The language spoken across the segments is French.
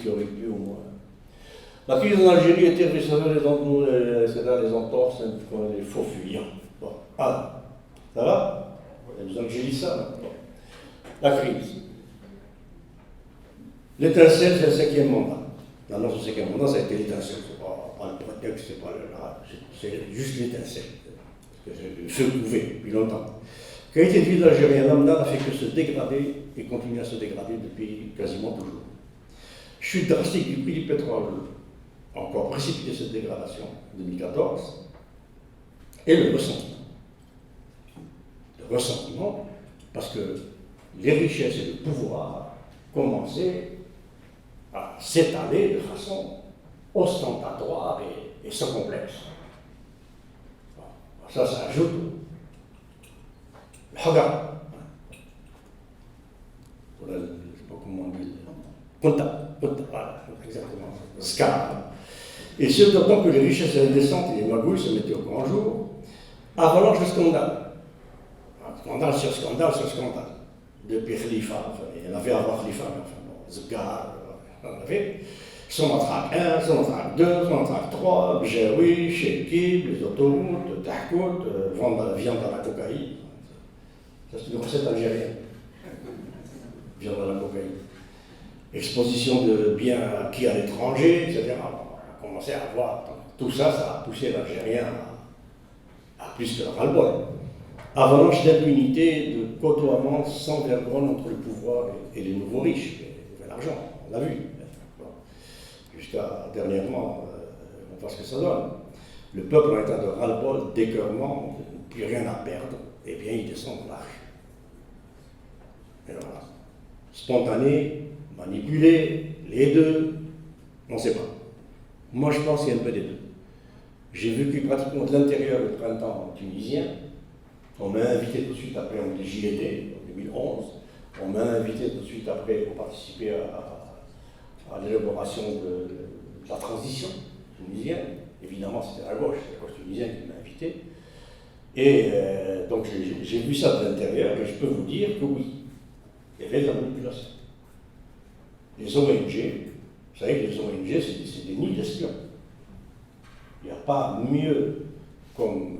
qui aurait pu au moins. La crise en Algérie était les entorses, les faux fuyants. Bon, alors, ça va? Vous avez dit ça maintenant. La crise. L'étincelle, c'est le 5e mandat. L'annonce du 5e mandat, ça a été l'étincelle. C'est pas le prétexte, c'est juste l'étincelle. Parce que c'est le feu couvé depuis longtemps. La qualité de vie de l'Algérien lambda n'a fait que se dégrader et continue à se dégrader depuis quasiment toujours. Chute drastique du prix du pétrole a encore précipité cette dégradation en 2014 et le ressentiment. Le ressentiment parce que les richesses et le pouvoir commençaient à s'étaler de façon ostentatoire et sans complexe. Ça ajoute le hagam. Je ne sais pas comment on dit. Comptable, voilà, exactement. Scar. Et c'est d'autant que les richesses indécentes et les magouilles se mettaient au grand jour, avalanche de scandale. Scandale sur scandale sur scandale. Depuis Khalifa, enfin, il y en avait avant Khalifa, mais enfin, bon, Zgar, on en avait. Son entraque 1, son entraque 2, son entraque 3, Bjaoui, Chekib, les autoroutes, Tahkout, vendre de la viande à la cocaïne. Ça, c'est une recette algérienne. Viande à la cocaïne. Exposition de biens acquis à l'étranger, etc. On a commencé à voir. Tout ça, ça a poussé l'Algérien à plus que le ras-le-bol. Avalanche d'impunité, de côtoiement sans vergogne entre le pouvoir et les nouveaux riches, qui avaient l'argent, on l'a vu. Bon. Jusqu'à dernièrement, on voit ce que ça donne. Le peuple en état de ras-le-bol, d'écœurement, plus rien à perdre, eh bien il descend dans la rue. Et voilà. Spontané, manipulé, les deux, on ne sait pas. Moi je pense qu'il y a un peu des deux. J'ai vécu pratiquement de l'intérieur le printemps tunisien. On m'a invité tout de suite après, j'y étais en 2011. On m'a invité tout de suite après pour participer à l'élaboration de la transition tunisienne. Évidemment, c'était la gauche tunisienne qui m'a invité. Et donc j'ai vu ça de l'intérieur et je peux vous dire que oui, il y avait de la manipulation. Les ONG, vous savez que les ONG, c'est des nids d'espions. Il n'y a pas mieux comme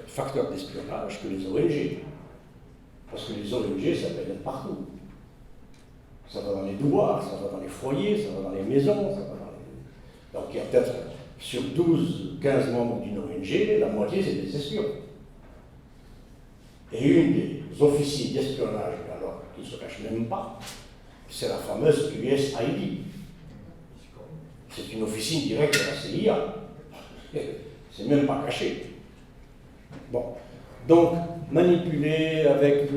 facteur d'espionnage que les ONG. Parce que les ONG, ça peut être partout. Ça va dans les douars, ça va dans les foyers, ça va dans les maisons, ça va dans les... Donc il y a peut-être, sur 12, 15 membres d'une ONG, la moitié c'est des espions. Et une des officiers d'espionnage, alors qui ne se cache même pas, c'est la fameuse USAID. C'est une officine directe de la CIA. C'est même pas caché. Bon. Donc, manipulé avec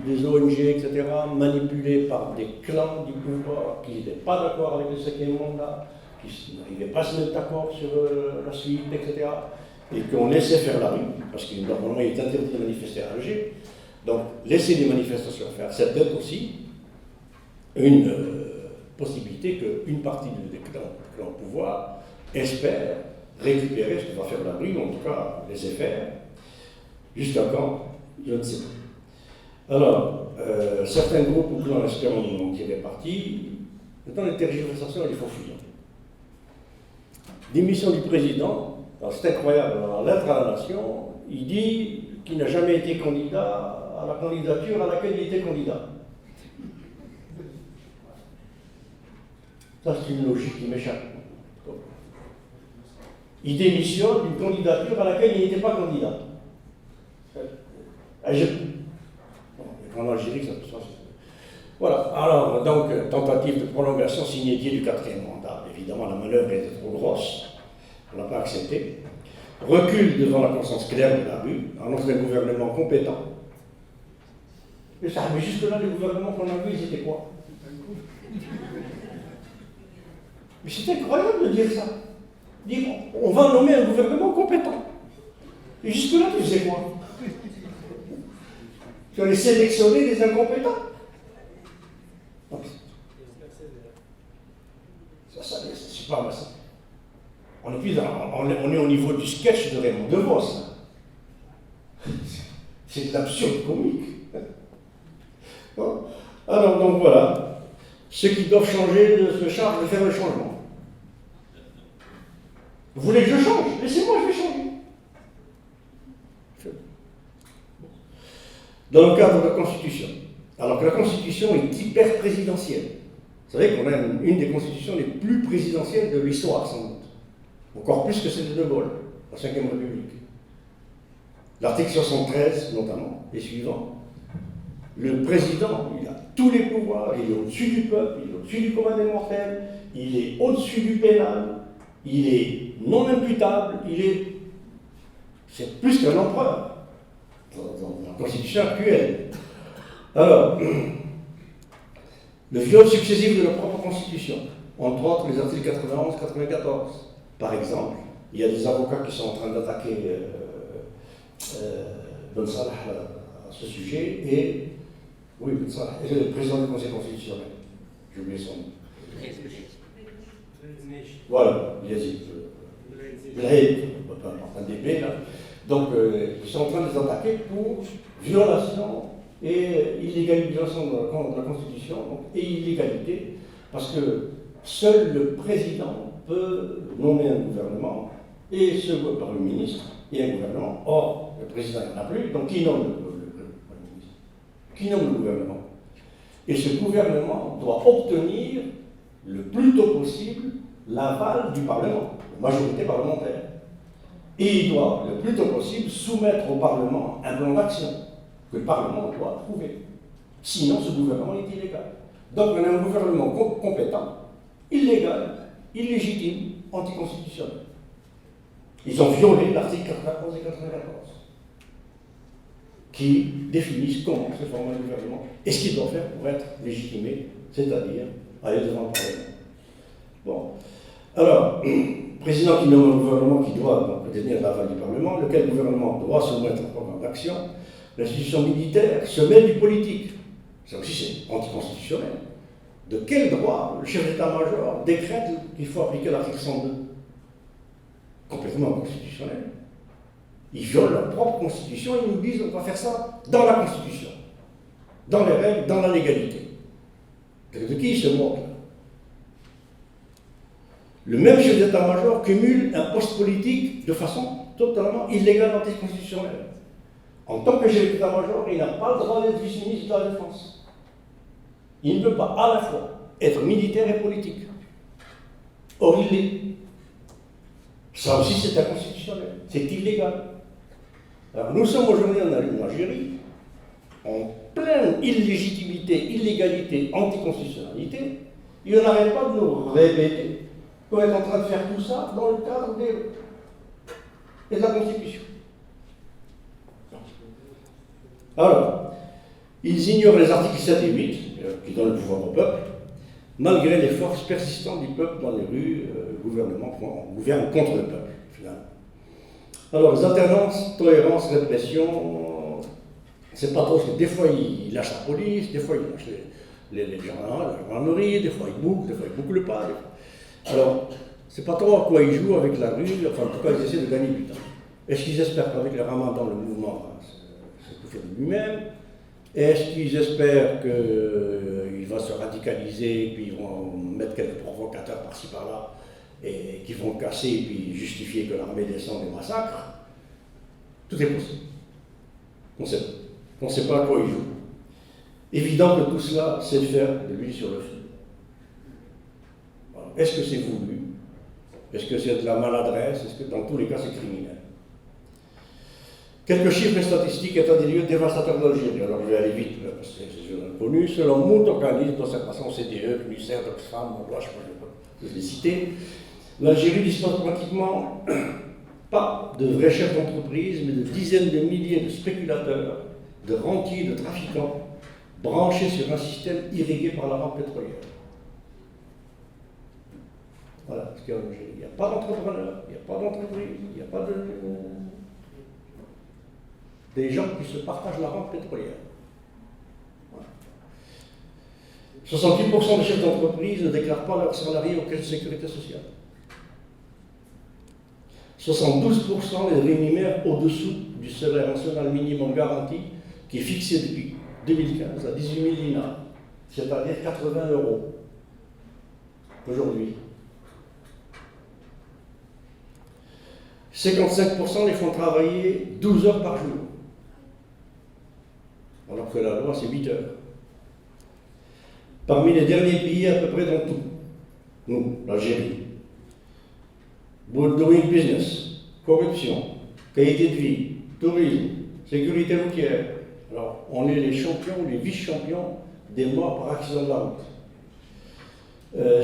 des ONG, etc., manipulé par des clans du pouvoir qui n'étaient pas d'accord avec le 5e mandat, qui n'arrivaient pas à se mettre d'accord sur la suite, etc., et qu'on laissait faire la rue, parce que normalement il est interdit de manifester à Alger. Donc, laisser les manifestations faire, c'est peut-être aussi une possibilité qu'une partie des clans au pouvoir espère récupérer ce que va faire la rue, en tout cas laisser faire. Jusqu'à quand? Je ne sais pas. Alors, certains groupes ou clans espèrent en tirer parti. Maintenant, les tergiversations et les faux fuyants. Démission du président, c'est incroyable, dans lettre à la nation, il dit qu'il n'a jamais été candidat à la candidature à laquelle il était candidat. Ça, c'est une logique qui m'échappe. Il démissionne d'une candidature à laquelle il n'était pas candidat. En Algérie, ça se passe. Voilà. Alors, donc, tentative de prolongation signée du 4e mandat. Évidemment, la manœuvre était trop grosse. On n'a pas accepté. Recul devant la conscience claire de l'abus, en offre un gouvernement compétent. Mais jusque-là, les gouvernements qu'on a vus, ils étaient quoi? Mais c'est incroyable de dire ça. Dire, on va nommer un gouvernement compétent. Et jusque-là, tu faisais quoi? Tu allais sélectionner les incompétents. Ça, c'est pas ça. On est au niveau du sketch de Raymond DeVos. C'est de l'absurde comique. Bon. Alors, donc voilà. Ceux qui doivent changer se chargent de faire le changement. Vous voulez que je change? Laissez-moi, je vais changer. Dans le cadre de la Constitution, alors que la Constitution est hyper présidentielle. Vous savez qu'on a une des constitutions les plus présidentielles de l'histoire, sans doute. Encore plus que celle de Gaulle, la Ve République. L'article 73, notamment, et suivant. Le président, il a tous les pouvoirs, il est au-dessus du peuple, il est au-dessus du commun des mortels, il est au-dessus du pénal, il est non imputable, c'est plus qu'un empereur dans la Constitution actuelle. Alors, le viol successif de la propre Constitution, entre autres les articles 91, 94. Par exemple, il y a des avocats qui sont en train d'attaquer Ben Salah à ce sujet, et oui, Ben Salah, et le président du Conseil constitutionnel, j'ai oublié son nom. Voilà, Yazid. Un DP, là. Donc, ils sont en train de les attaquer pour violation et illégalisation de la Constitution, donc, et illégalité, parce que seul le président peut nommer un gouvernement, et par le ministre, et un gouvernement. Or, le président n'en a plus, donc qui nomme le ministre? Qui nomme le gouvernement? Et ce gouvernement doit obtenir le plus tôt possible l'aval du Parlement, la majorité parlementaire. Et il doit, le plus tôt possible, soumettre au Parlement un plan d'action que le Parlement doit approuver. Sinon, ce gouvernement est illégal. Donc, on a un gouvernement compétent, illégal, illégitime, anticonstitutionnel. Ils ont violé l'article 94 et 94, qui définissent comment se forme un gouvernement et ce qu'il doit faire pour être légitimé, c'est-à-dire aller devant le Parlement. Bon. Alors, président qui nomme un gouvernement qui doit donc détenir l'aval du Parlement, lequel gouvernement doit soumettre un programme d'action. L'institution militaire se mêle du politique. Ça aussi, c'est anticonstitutionnel. De quel droit le chef d'état-major décrète qu'il faut appliquer l'article 102? Complètement inconstitutionnel. Ils violent leur propre constitution et ils nous disent qu'on va faire ça dans la Constitution, dans les règles, dans la légalité. De qui ils se moquent? Le même chef d'état-major cumule un poste politique de façon totalement illégale, anticonstitutionnelle. En tant que chef d'état-major, il n'a pas le droit d'être vice-ministre de la Défense. Il ne peut pas à la fois être militaire et politique. Or, il l'est. Ça aussi, c'est inconstitutionnel. C'est illégal. Alors, nous sommes aujourd'hui en Algérie, en pleine illégitimité, illégalité, anticonstitutionnalité, et on n'arrête pas de nous répéter qu'on est en train de faire tout ça dans le cadre de la Constitution. Alors, ils ignorent les articles 7 et 8, qui donnent le pouvoir au peuple, malgré les forces persistantes du peuple dans les rues, le gouvernement gouverne contre le peuple, finalement. Alors, les alternances, tolérance, répression, c'est pas trop, parce que des fois ils lâchent la police, des fois ils lâchent les gendarmeries, des fois ils bouclent le pas. Alors, c'est pas trop à quoi ils jouent avec la rue, enfin, en tout cas, ils essaient de gagner du temps. Est-ce qu'ils espèrent qu'avec le ramadan, le mouvement va se tout faire de lui-même? Est-ce qu'ils espèrent qu'il va se radicaliser, puis ils vont mettre quelques provocateurs par-ci par-là, et qui vont casser, et puis justifier que l'armée descend des massacres? Tout est possible. On ne sait pas à quoi ils jouent. Évident que tout cela, c'est de faire de l'huile sur le feu. Voilà. Est-ce que c'est voulu? Est-ce que c'est de la maladresse? Est-ce que dans tous les cas, c'est criminel? Quelques chiffres et statistiques état des lieux dévastateurs d'Algérie. Alors je vais aller vite, parce que c'est connu. Selon moult organismes d'observation, CDE, CNUSER, Oxfam, je ne vais les citer, l'Algérie dispose pratiquement pas de vrais chefs d'entreprise, mais de dizaines de milliers de spéculateurs, de rentiers, de trafiquants, branchés sur un système irrigué par la rente pétrolière. Voilà, parce qu'en Algérie, il n'y a pas d'entrepreneurs, il n'y a pas d'entreprise, il n'y a pas de... des gens qui se partagent la rente pétrolière. Voilà. 68% des chefs d'entreprise ne déclarent pas leurs salariés aux caisses de sécurité sociale. 72% les rémunèrent au-dessous du salaire national minimum garanti qui est fixé depuis 2015 à 18 000 dinars, c'est-à-dire 80 €. aujourd'hui. 55% les font travailler 12 heures par jour, alors que la loi c'est 8 heures. Parmi les derniers pays à peu près dans tout, nous, l'Algérie. Doing business, corruption, qualité de vie, tourisme, sécurité routière. Alors, on est les champions, les vice-champions des morts par accident de la route.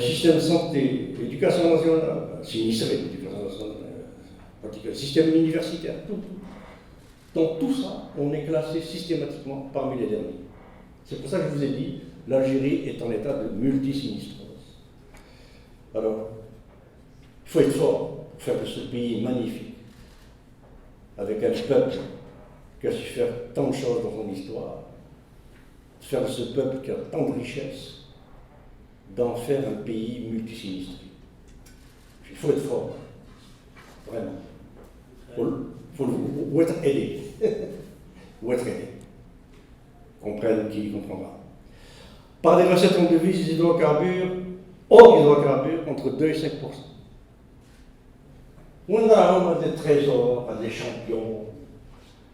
Système de santé, éducation nationale, sinistré, éducation nationale, système universitaire, tout. Dans tout ça, on est classé systématiquement parmi les derniers. C'est pour ça que je vous ai dit, l'Algérie est en état de multisinistrose. Alors, il faut être fort pour faire de ce pays magnifique, avec un peuple qui a su faire tant de choses dans son histoire, faire de ce peuple qui a tant de richesses, d'en faire un pays multisinistré. Il faut être fort, vraiment. Faut être aidé. Faut être aidé. Comprenne qui comprendra. Par des recettes en devises hydrocarbures, hors hydrocarbures, entre 2 et 5%. On a des trésors, des champions,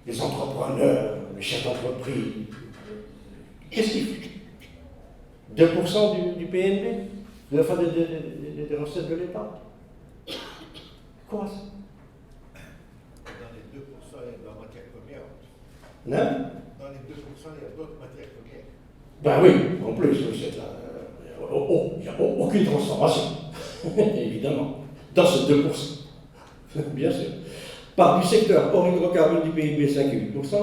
des entrepreneurs, des chefs d'entreprise. Qu'est-ce qu'il fait 2% du PNB, des recettes de l'État. Quoi ça? Dans les 2%, il y a de la matière première. Non? Dans les 2%, il y a d'autres matières premières. Ben oui, en plus, il n'y a aucune transformation, évidemment, dans ce 2%. Bien sûr. Part du secteur hors hydrocarbures du PIB 5 et 8%,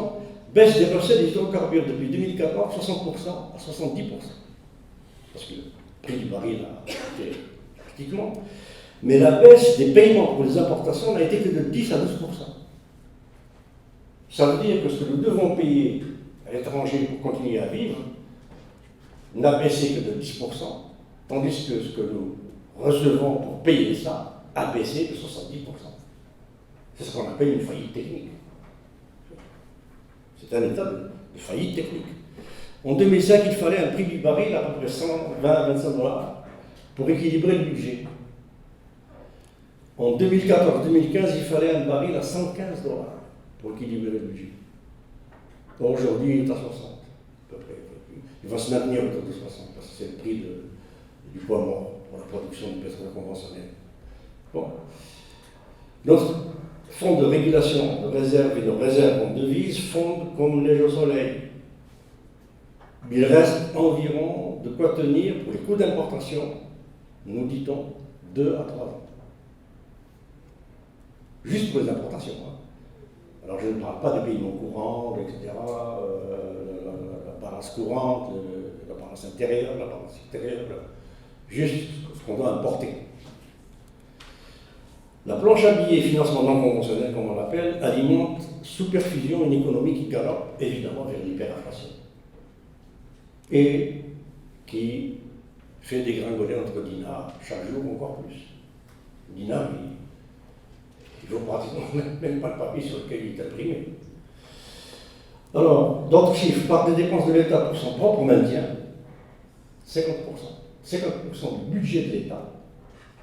baisse des recettes des hydrocarbures depuis 2014, 60% à 70%. Parce que le prix du baril a été pratiquement. Mais la baisse des paiements pour les importations n'a été que de 10 à 12%. Ça veut dire que ce que nous devons payer à l'étranger pour continuer à vivre n'a baissé que de 10%, tandis que ce que nous recevons pour payer ça a baissé de 70%. C'est ce qu'on appelle une faillite technique. C'est un état de faillite technique. En 2005, il fallait un prix du baril à peu près 120 à 25 dollars pour équilibrer le budget. En 2014-2015, il fallait un baril à 115 dollars pour équilibrer le budget. Aujourd'hui, il est à 60, à peu près. Il va se maintenir autour de 60, parce que c'est le prix du poids mort pour la production du pétrole conventionnel. Bon. Notre fonds de régulation de réserve et de réserve en devises fondent comme neige au soleil. Il reste environ de quoi tenir pour les coûts d'importation, nous dit-on, 2 à 3 ans. Juste pour les importations. Hein. Alors je ne parle pas des paiements courants, etc., la balance courante, la balance intérieure, la balance extérieure, juste ce qu'on doit importer. La planche à billets financement non conventionnel, comme on l'appelle, alimente sous perfusion une économie qui galope évidemment vers l'hyperinflation et qui fait dégringoler notre dinar chaque jour encore plus. Le dinar, il vaut pratiquement même pas le papier sur lequel il est imprimé. Alors, d'autres chiffres, par des dépenses de l'État pour son propre maintien, 50%. 50% du budget de l'État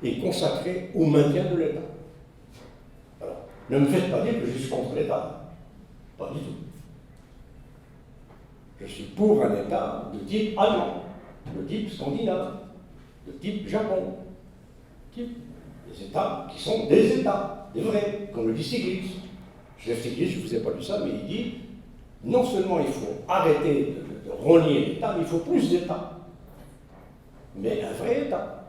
est consacré au maintien de l'État. Alors, ne me faites pas dire que je suis contre l'État. Pas du tout. Je suis pour un État de type allemand, de type scandinave, de type Japon, des États qui sont des États, des vrais, comme le dit Stiglitz. Stiglitz, je ne vous ai pas lu ça, mais il dit non seulement il faut arrêter de renier l'État, mais il faut plus d'État. Mais un vrai État.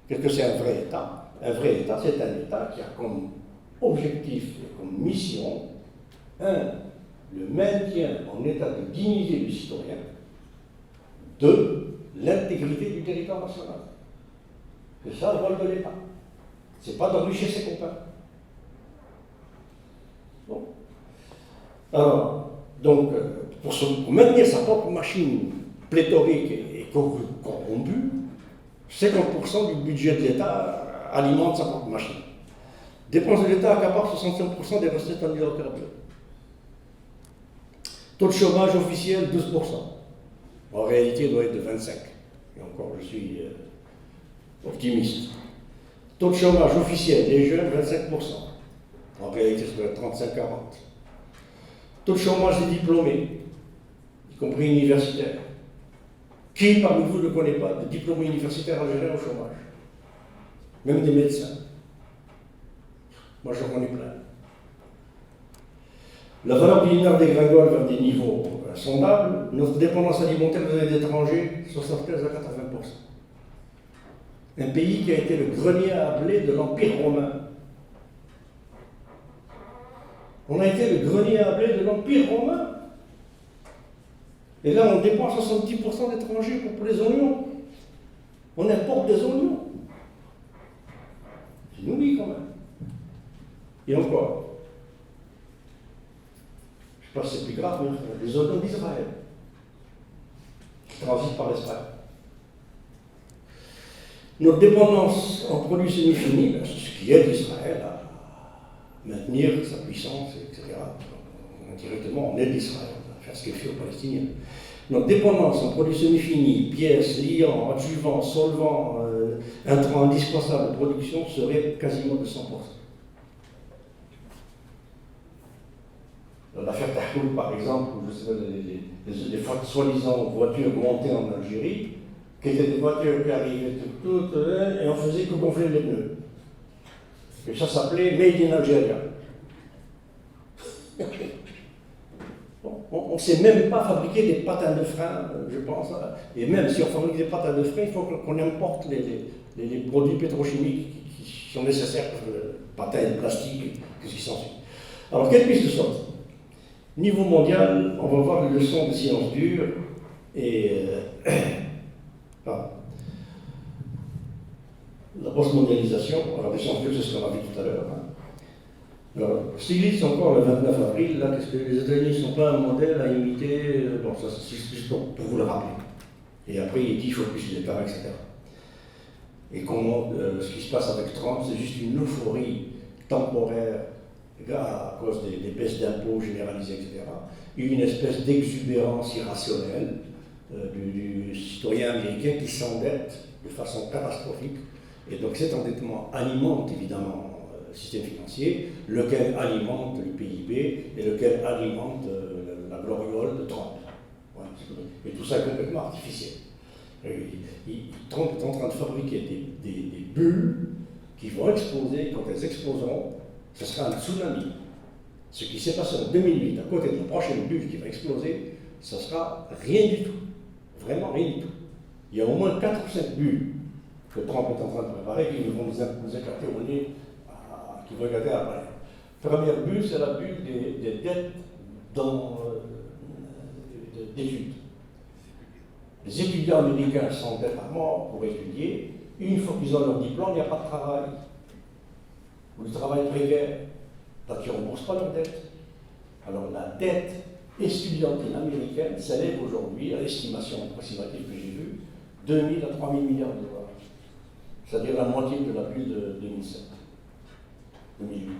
Qu'est-ce que c'est un vrai État? Un vrai État, c'est un État qui a comme objectif et comme mission, le maintien en état de dignité du citoyen, 2, l'intégrité du territoire national. C'est ça le rôle de l'État. C'est pas d'enrichir ses copains. Bon. Alors, donc, pour maintenir sa propre machine pléthorique et corrompue, 50% du budget de l'État alimente sa propre machine. Dépenses de l'État accaparent 65% des recettes en hydrocarbures. Taux de chômage officiel, 12%. En réalité, il doit être de 25%. Et encore, je suis optimiste. Taux de chômage officiel des jeunes, 25%. En réalité, ça doit être 35-40. Taux de chômage des diplômés, y compris universitaires. Qui parmi vous ne connaît pas de diplômés universitaires algériens au chômage? Même des médecins. Moi, j'en connais plein. La valeur du dinar dégringole vers des niveaux insondables. Notre dépendance alimentaire des étrangers, 75 à 80%. Un pays qui a été le grenier à blé de l'Empire romain. On a été le grenier à blé de l'Empire romain. Et là, on dépend 70% d'étrangers pour les oignons. On importe des oignons. C'est une oubli quand même. Et encore, je ne sais pas si c'est plus grave, mais les oignons d'Israël, qui transitent par l'Espagne. Notre dépendance en produits semi-finis, c'est ce qui aide Israël à maintenir sa puissance, etc. Indirectement, on aide Israël à faire ce qu'il fait aux Palestiniens. Notre dépendance en produits semi-finis, pièces, liants, adjuvants, solvants, intrants indispensables de production serait quasiment de 100%. Dans l'affaire Tahoud, par exemple, où les soi-disant voitures montées en Algérie, qui étaient des voitures qui arrivaient toutes, et on faisait que gonfler les pneus. Et ça s'appelait Made in Algeria. On ne sait même pas fabriquer des patins de frein, je pense. Et même si on fabrique des patins de frein, il faut qu'on importe les produits pétrochimiques qui sont nécessaires pour le patin de plastique, qu'est-ce qui s'ensuit. Alors, quelle piste de sortie? Niveau mondial, on va voir les leçons de sciences dures et la post-mondialisation. Alors, les sciences dures, c'est ce qu'on a vu tout à l'heure. Alors, Stiglitz, encore le 29 avril, là, qu'est-ce que les États-Unis ne sont pas un modèle à imiter? Bon, ça, c'est juste pour vous le rappeler. Et après, il dit qu'il faut plus d'État, etc. Et comment ce qui se passe avec Trump, c'est juste une euphorie temporaire à cause des baisses d'impôts généralisées, etc. Une espèce d'exubérance irrationnelle du citoyen américain qui s'endette de façon catastrophique. Et donc cet endettement alimente évidemment le système financier, lequel alimente le PIB et lequel alimente la gloriole de Trump. Voilà. Et tout ça est complètement artificiel. Trump est en train de fabriquer des bulles qui vont exploser. Quand elles exploseront, ce sera un tsunami. Ce qui s'est passé en 2008, à côté de la prochaine bulle qui va exploser, ce sera rien du tout. Vraiment rien du tout. Il y a au moins 4 ou 5 bulles que Trump est en train de préparer qui vont nous éclater au nez, qui vont éclater après. Première bulle, c'est la bulle des dettes d'études. Les étudiants américains s'endettent à mort pour étudier. Une fois qu'ils ont leur diplôme, il n'y a pas de travail. Ou le travail précaire. Donc ils ne remboursent pas leurs dettes. Alors la dette estudiantine américaine s'élève aujourd'hui, à l'estimation approximative que j'ai vue, 2 000 à 3 000 milliards de dollars. C'est-à-dire la moitié de la bulle de 2007, 2008.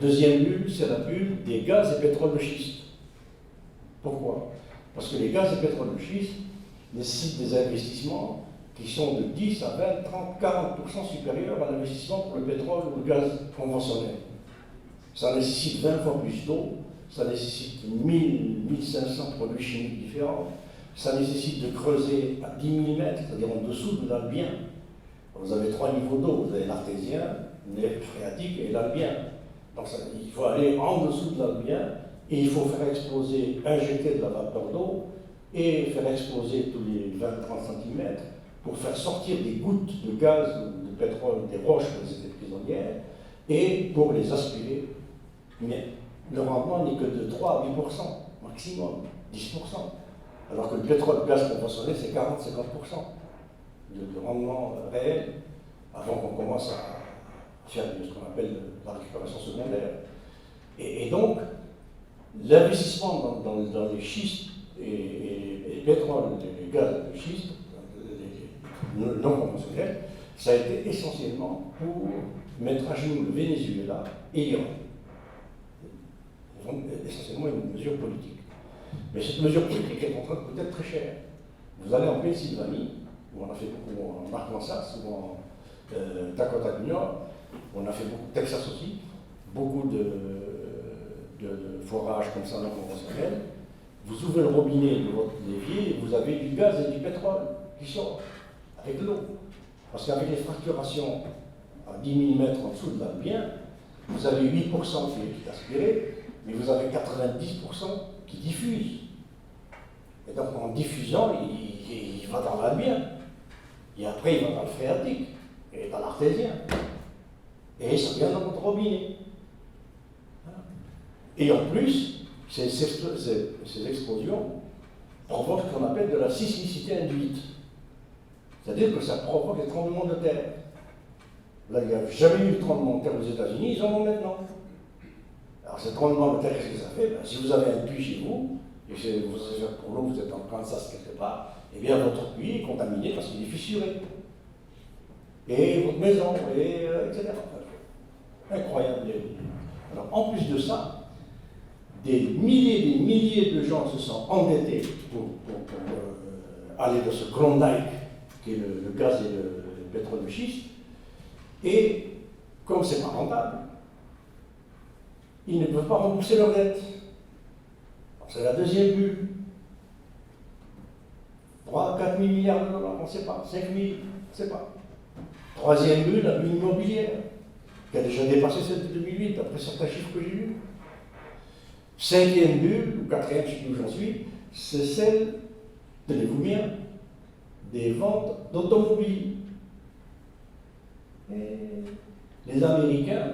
Deuxième bulle, c'est la bulle des gaz et pétrole de schiste. Pourquoi? Parce que les gaz et pétrole de schiste nécessitent des investissements qui sont de 10 à 20, 30, 40% supérieurs à l'investissement pour le pétrole ou le gaz conventionnel. Ça nécessite 20 fois plus d'eau, ça nécessite 1500 produits chimiques différents, ça nécessite de creuser à 10 000 mètres, c'est-à-dire en dessous de l'albien. Vous avez 3 niveaux d'eau, vous avez l'artésien, le phréatique et l'albien. Donc il faut aller en dessous de l'albien et il faut faire exploser, injecter de la vapeur d'eau et faire exploser tous les 20-30 cm pour faire sortir des gouttes de gaz ou de pétrole des roches où elles étaient prisonnières et pour les aspirer. Mais le rendement n'est que de 3 à 8% maximum, 10%. Alors que le pétrole, le gaz conventionnel, c'est 40-50% de rendement réel avant qu'on commence à faire ce qu'on appelle la récupération secondaire. Et donc, l'investissement dans les schistes et les pétroles, les gaz de schiste, non conventionnels, ça a été essentiellement pour mettre à genoux le Venezuela et l'Iran. Essentiellement une mesure politique. Mais cette mesure politique est en train de coûter très cher. Vous allez en Pennsylvanie, où on a fait beaucoup en Arkansas, ou en Dakota du Nord, on a fait beaucoup, Texas aussi, beaucoup de forages comme ça non conventionnels. Vous ouvrez le robinet de votre évier et vous avez du gaz et du pétrole qui sortent avec l'eau. Parce qu'avec les fracturations à 10 000 mètres en dessous de l'albien, vous avez 8% qui est aspiré, mais vous avez 90% qui diffuse. Et donc en diffusant, il va dans l'albien. Et après, il va dans le phréatique, et dans l'artésien. Et ça vient dans votre robinet. Et en plus, ces explosions provoquent ce qu'on appelle de la sismicité induite. C'est-à-dire que ça provoque des tremblements de terre. Là, il n'y a jamais eu de tremblement de terre aux États-Unis, ils en ont maintenant. Alors, ces tremblements de terre, qu'est-ce que ça fait? Ben, si vous avez un puits chez vous, et que pour l'eau, vous êtes en Kansas quelque part, eh bien, votre puits est contaminé parce qu'il est fissuré. Et votre maison, etc. Incroyable. Alors, en plus de ça, des milliers de gens se sont endettés pour aller dans ce Klondike, qui est le gaz et le pétrole de schiste, et comme c'est pas rentable, ils ne peuvent pas rembourser leurs dettes. C'est la deuxième bulle. 3 à 4 000 milliards de dollars, on ne sait pas. 5 000, on ne sait pas. Troisième bulle, la bulle immobilière, qui a déjà dépassé celle de 2008, d'après certains chiffres que j'ai lus. Cinquième bulle, ou quatrième, je ne sais plus où j'en suis, c'est celle, tenez-vous bien, des ventes d'automobiles. Les Américains,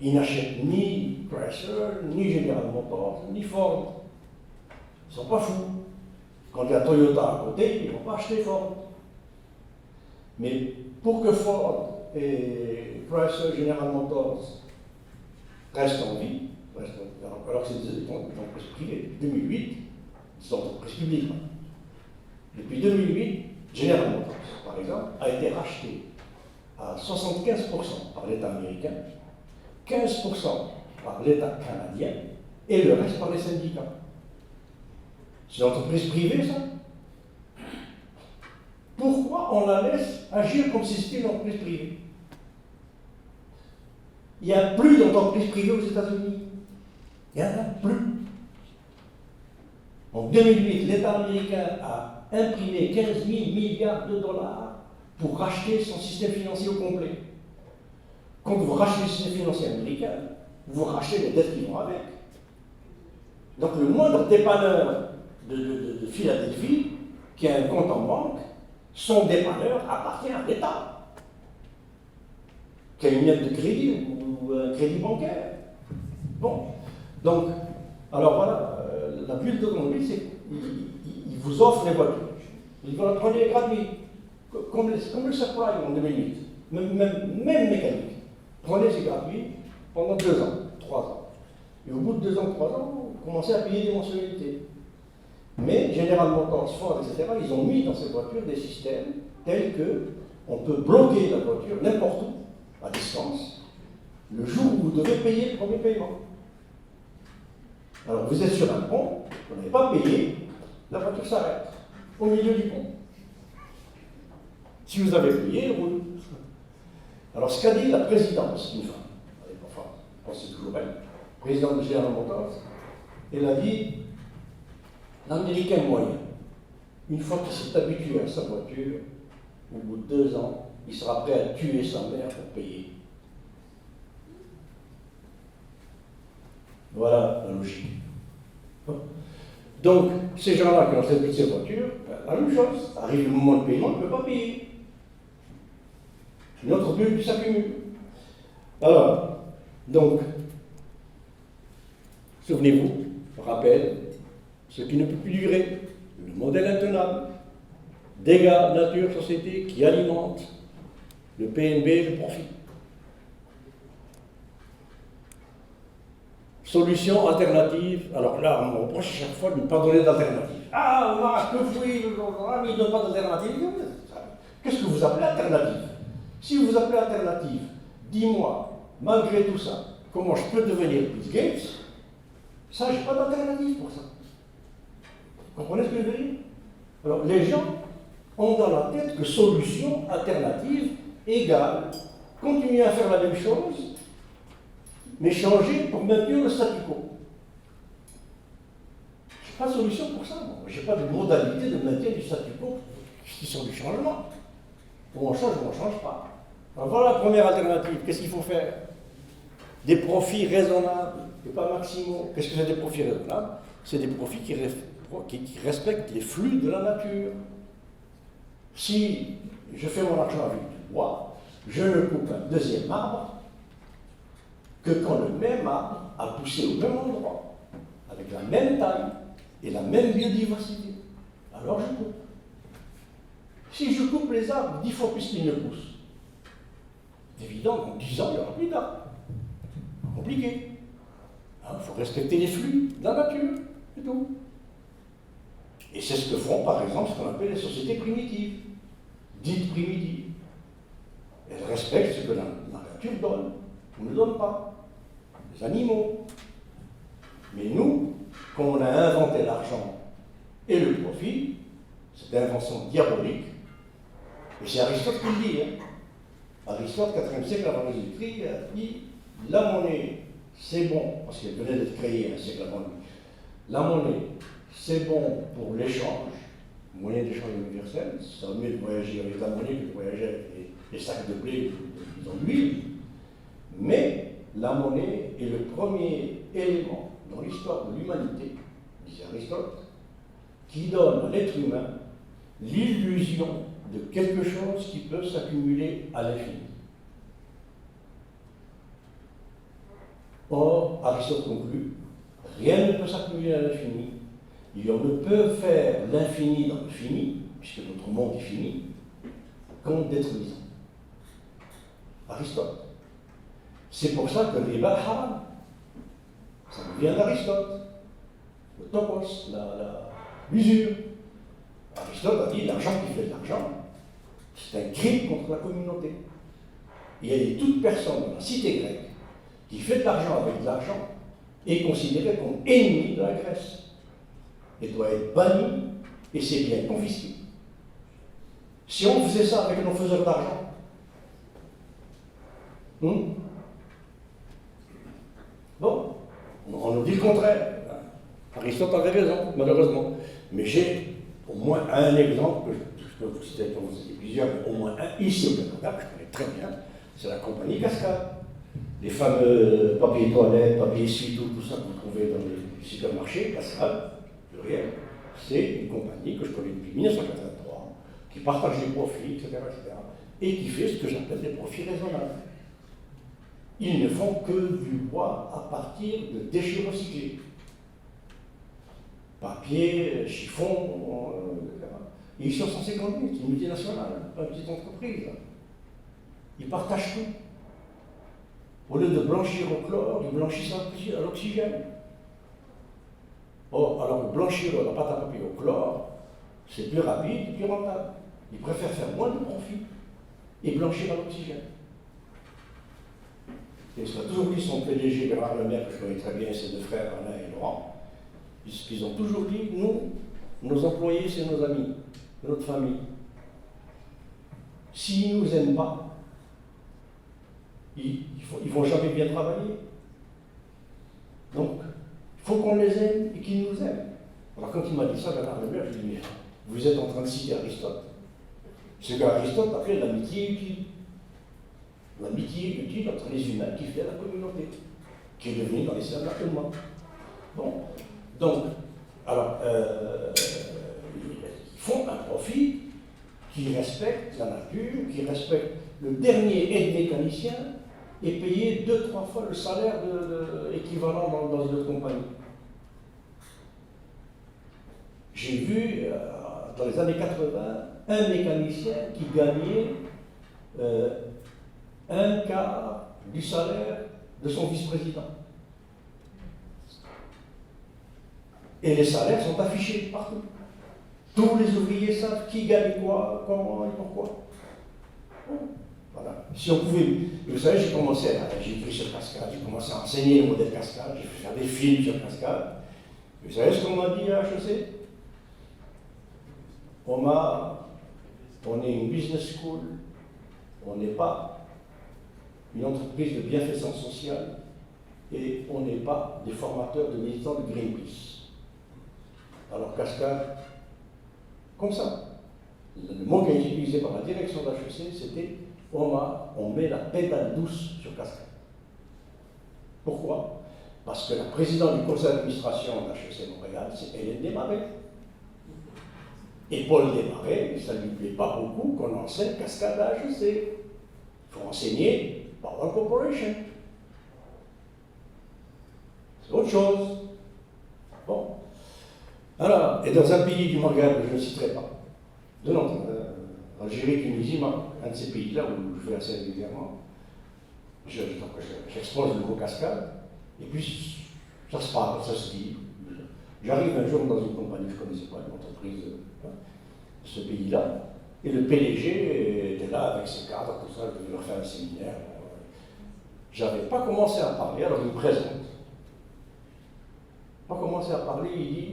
ils n'achètent ni Chrysler, ni General Motors, ni Ford. Ils ne sont pas fous. Quand il y a Toyota à côté, ils ne vont pas acheter Ford. Mais pour que Ford et Chrysler, General Motors restent en vie, alors que c'est des entreprises privées, depuis 2008, c'est des entreprises publiques. Depuis 2008, General Motors, par exemple, a été racheté à 75% par l'État américain, 15% par l'État canadien et le reste par les syndicats. C'est une entreprise privée, ça? Pourquoi on la laisse agir comme si c'était une entreprise privée? Il n'y a plus d'entreprises privées aux États-Unis. Il n'y en a plus. En 2008, l'État américain a imprimé 15 000 milliards de dollars pour racheter son système financier au complet. Quand vous rachetez le système financier américain, vous rachetez les dettes qui vont avec. Donc le moindre dépanneur de Philadelphie, qui a un compte en banque, son dépanneur appartient à l'État, qui a une lettre de crédit ou un crédit bancaire. Bon, donc, alors voilà, la bulle d'automobile, c'est qu'ils vous offrent les voitures. Ils vont la prendre gratuit, comme le Subprime en 2008, même mécanique. Prenez, c'est gratuit pendant 2 ans, 3 ans. Et au bout de 2 ans, 3 ans, vous commencez à payer des mensualités. Mais General Motors, Ford, etc., ils ont mis dans ces voitures des systèmes tels que on peut bloquer la voiture n'importe où, à distance, le jour où vous devez payer le premier paiement. Alors vous êtes sur un pont, vous n'avez pas payé, la voiture s'arrête, au milieu du pont. Si vous avez payé, elle roule. Alors ce qu'a dit la présidente, c'est une femme, enfin, je pense que c'est toujours elle, présidente de General Motors, elle a dit, l'Américain moyen, une fois qu'il s'est habitué à sa voiture, au bout de 2 ans, il sera prêt à tuer sa mère pour payer. Voilà la logique. Donc, ces gens-là qui ont fait toutes ces voitures, la même chose. Arrive le moment de paiement, ils ne peuvent pas payer. Une autre bulle qui s'accumule. Alors, donc, souvenez-vous, rappel, ce qui ne peut plus durer, le modèle intenable, dégâts, nature, société qui alimentent le PNB, le profit. Solution alternative. Alors là, on me reproche à chaque fois de ne pas donner d'alternative. Ah, Marc, que oui, mais il ne donne pas d'alternative. Qu'est-ce que vous appelez alternative? Si vous appelez alternative, dis-moi, malgré tout ça, comment je peux devenir Bill Gates? Ça, je n'ai pas d'alternative pour ça. Vous comprenez ce que je veux dire? Alors, les gens, ont dans la tête que solution alternative égale continuer à faire la même chose, mais changer pour maintenir le statu quo. Je n'ai pas de solution pour ça. Je n'ai pas de modalité de maintien du statu quo qui sont du changement. Ou on change ou on ne change pas. Alors voilà la première alternative. Qu'est-ce qu'il faut faire? Des profits raisonnables et pas maximaux. Qu'est-ce que c'est des profits raisonnables? C'est des profits qui respectent les flux de la nature. Si je fais mon argent avec du bois, je ne coupe un deuxième arbre que quand le même arbre a poussé au même endroit, avec la même taille et la même biodiversité. Alors je coupe. Si je coupe les arbres 10 fois plus qu'ils ne poussent, c'est évident qu'en 10 ans, il n'y aura plus d'arbres. Compliqué. Il faut respecter les flux de la nature, c'est tout. Et c'est ce que font, par exemple, ce qu'on appelle les sociétés primitives, dites primitives. Elles respectent ce que la nature donne, ou ne donne pas. Les animaux. Mais nous, quand on a inventé l'argent et le profit, c'est une invention diabolique, et c'est Aristote qui le dit. Aristote, 4e siècle avant Jésus-Christ, a dit la monnaie, c'est bon, parce qu'elle venait d'être créée un siècle avant lui. La monnaie, c'est bon pour l'échange, moyen d'échange universel. Ça vaut mieux de voyager avec la monnaie que de voyager avec les sacs de blé ou d'huile. Mais la monnaie est le premier élément dans l'histoire de l'humanité, disait Aristote, qui donne à l'être humain l'illusion de quelque chose qui peut s'accumuler à l'infini. Or, Aristote conclut, rien ne peut s'accumuler à l'infini, et on ne peut faire l'infini dans le fini, puisque notre monde est fini, qu'en détruisant. Aristote. C'est pour ça que les haram, ça vient d'Aristote, le topos, l'usure. Aristote a dit l'argent qui fait de l'argent, c'est un crime contre la communauté. Il y a toute personne dans la cité grecque qui fait de l'argent avec de l'argent est considérée comme ennemi de la Grèce et doit être banni et ses biens confisqués. Si on faisait ça avec nos faiseurs d'argent, bon, on nous dit le contraire. Aristote avait raison, malheureusement. Mais j'ai au moins un exemple, que je peux vous citer comme vous avez plusieurs, mais au moins un ici au Canada, que je connais très bien, c'est la compagnie Cascade. Les fameux papiers toilettes, papiers essuie-tout, tout ça que vous trouvez dans les supermarchés, Cascade, pluriel, c'est une compagnie que je connais depuis 1983, qui partage les profits, etc., et qui fait ce que j'appelle des profits raisonnables. Ils ne font que du bois à partir de déchets recyclés. Papier, chiffon, etc. Et ils sont 150 000, c'est une multinationale, pas une petite entreprise. Ils partagent tout. Au lieu de blanchir au chlore, ils blanchissent à l'oxygène. Or, alors blanchir la pâte à papier au chlore, c'est plus rapide et plus rentable. Ils préfèrent faire moins de profit et blanchir à l'oxygène. Et ça a toujours dit son PDG, Bernard Lemaire, que je connais très bien, ses deux frères, Alain et Laurent, puisqu'ils ont toujours dit, nous, nos employés, c'est nos amis, notre famille. S'ils ne nous aiment pas, ils ne vont jamais bien travailler. Donc, il faut qu'on les aime et qu'ils nous aiment. Alors quand il m'a dit ça, Bernard Lemaire, je lui ai dit, mais vous êtes en train de citer Aristote. Ce qu'Aristote appelait l'amitié utile. L'amitié utile entre les humains qui fait la communauté, qui est devenue dans les siècles actuellement. Bon, donc, alors, ils font un profit qui respecte la nature, qui respecte le dernier aide-mécanicien est payé 2-3 fois le salaire équivalent dans une autre compagnie. J'ai vu, dans les années 80, un mécanicien qui gagnait un quart du salaire de son vice-président. Et les salaires sont affichés partout. Tous les ouvriers savent qui gagne quoi, comment et pourquoi. Voilà. Si on pouvait. Vous savez, j'ai écrit sur Cascade, j'ai commencé à enseigner le modèle Cascade, j'ai fait faire des films sur Cascade. Vous savez ce qu'on m'a dit à HEC? On m'a On est une business school, on n'est pas une entreprise de bienfaisance sociale et on n'est pas des formateurs de militants de Greenpeace. Alors Cascade, comme ça. Le mot qui a été utilisé par la direction d'HEC, c'était on met la pédale douce sur Cascade. Pourquoi? Parce que la présidente du conseil d'administration d'HEC Montréal, c'est Hélène Desmarais. Et Paul Desmarais, ça ne lui plaît pas beaucoup qu'on enseigne Cascade à HEC. Il faut enseigner Power Corporation. C'est autre chose. Bon. Alors, et dans un pays du Maghreb, je ne citerai pas, de nom, Algérie, Tunisie, un de ces pays-là où je vais assez régulièrement, j'expose le mot Cascade, et puis ça se parle, ça se dit. J'arrive un jour dans une compagnie, je ne connaissais pas, une entreprise de ce pays-là, et le PDG était là avec ses cadres, tout ça, je devais leur faire un séminaire. Je n'avais pas commencé à parler, alors il me présente. On a commencé à parler, il dit,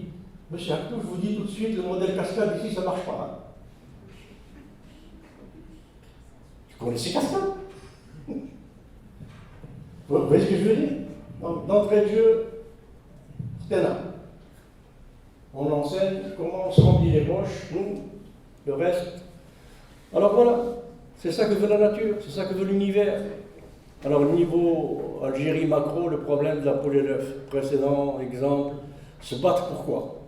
Monsieur Actou, je vous dis tout de suite, le modèle Cascade ici, ça ne marche pas. Hein. Vous connaissez Cascade? Vous voyez ce que je veux dire? D'entrée de jeu, c'est là. On enseigne comment on se remplit les poches, nous, le reste. Alors voilà, c'est ça que veut la nature, c'est ça que veut l'univers. Alors au niveau Algérie macro, le problème de la poule et l'œuf, précédent exemple, se battre pourquoi?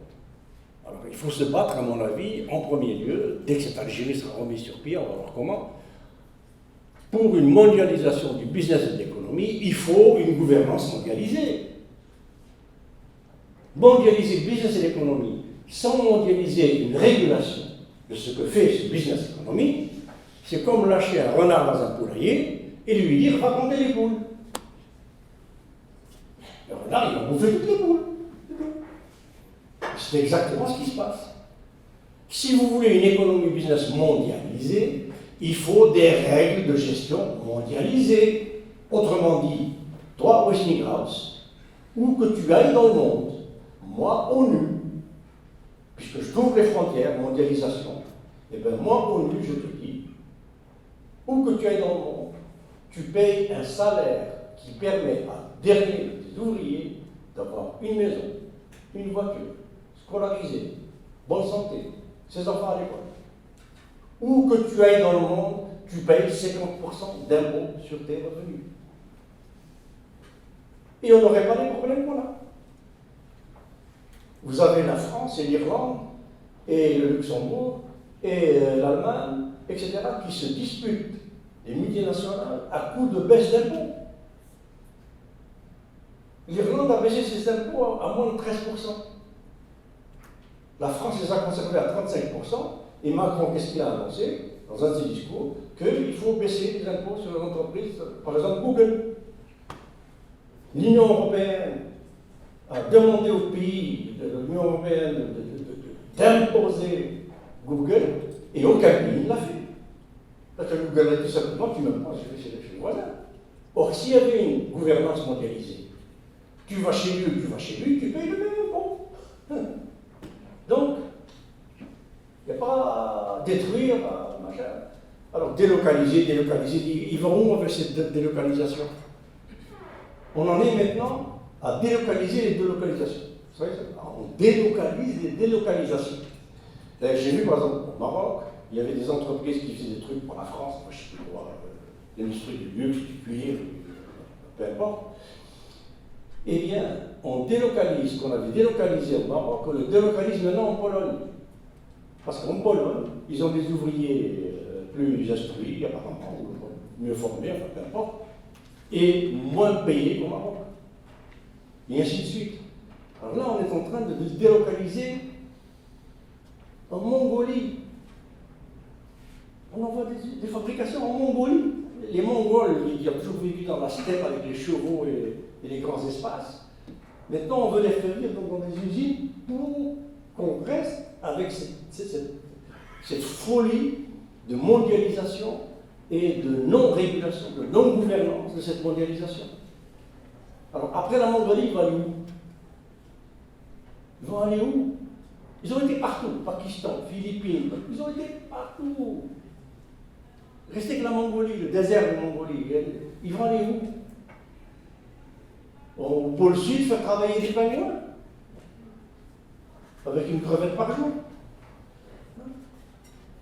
Alors il faut se battre, à mon avis, en premier lieu, dès que cette Algérie sera remise sur pied, on va voir comment. Pour une mondialisation du business et de l'économie, il faut une gouvernance mondialisée. Mondialiser le business et l'économie sans mondialiser une régulation de ce que fait ce business et l'économie, c'est comme lâcher un renard dans un poulailler et lui dire va compter les poules. Le renard, il va bouffer toutes les poules. C'est exactement ce qui se passe. Si vous voulez une économie business mondialisée, il faut des règles de gestion mondialisées. Autrement dit, toi, Westinghouse, où que tu ailles dans le monde, moi, ONU, puisque je trouve les frontières, mondialisation, et bien moi, ONU, je te dis, où que tu ailles dans le monde, tu payes un salaire qui permet à dernier des ouvriers d'avoir une maison, une voiture, scolarisée, bonne santé, ses enfants à l'école. Où que tu ailles dans le monde, tu payes 50% d'impôts sur tes revenus. Et on n'aurait pas les problèmes qu'on a. Vous avez la France et l'Irlande, et le Luxembourg, et l'Allemagne, etc., qui se disputent les multinationales à coup de baisse d'impôts. L'Irlande a baissé ses impôts à moins de 13%. La France les a conservés à 35%, et Macron, qu'est-ce qu'il a annoncé dans un de ses discours? Qu'il faut baisser les impôts sur les entreprises, par exemple Google. L'Union européenne a demandé aux pays de l'Union européenne d'imposer Google, et aucun pays ne l'a fait. Parce que Google a dit simplement, tu m'aimes pas, je vais chez les voisins. Or, s'il y avait une gouvernance mondialisée, tu vas chez lui, tu payes le même impôt. Donc, il n'y a pas à détruire, machin. Alors, délocaliser, ils vont où avec cette délocalisation? On en est maintenant à délocaliser les délocalisations. Vous savez, on délocalise les délocalisations. J'ai vu, par exemple, au Maroc, il y avait des entreprises qui faisaient des trucs pour la France, moi, je ne sais plus quoi, l'industrie du luxe, du cuir, peu importe. Eh bien, on délocalise ce qu'on avait délocalisé au Maroc, on le délocalise maintenant en Pologne. Parce qu'en Pologne, ils ont des ouvriers plus instruits, apparemment, ou mieux formés, enfin peu importe, et moins payés qu'au Maroc. Et ainsi de suite. Alors là, on est en train de délocaliser en Mongolie. On envoie des fabrications en Mongolie. Les Mongols, qui ont toujours vécu dans la steppe avec les chevaux et les grands espaces, maintenant on veut les faire vivre dans des usines pour qu'on reste avec cette folie de mondialisation et de non-régulation, de non-gouvernance de cette mondialisation. Alors après la Mongolie, ils vont aller où? Ils vont aller où? Ils ont été partout, Pakistan, Philippines, ils ont été partout. Restez que la Mongolie, le désert de Mongolie, ils vont aller où? Au pôle sud, faire travailler des pingouins avec une crevette par jour.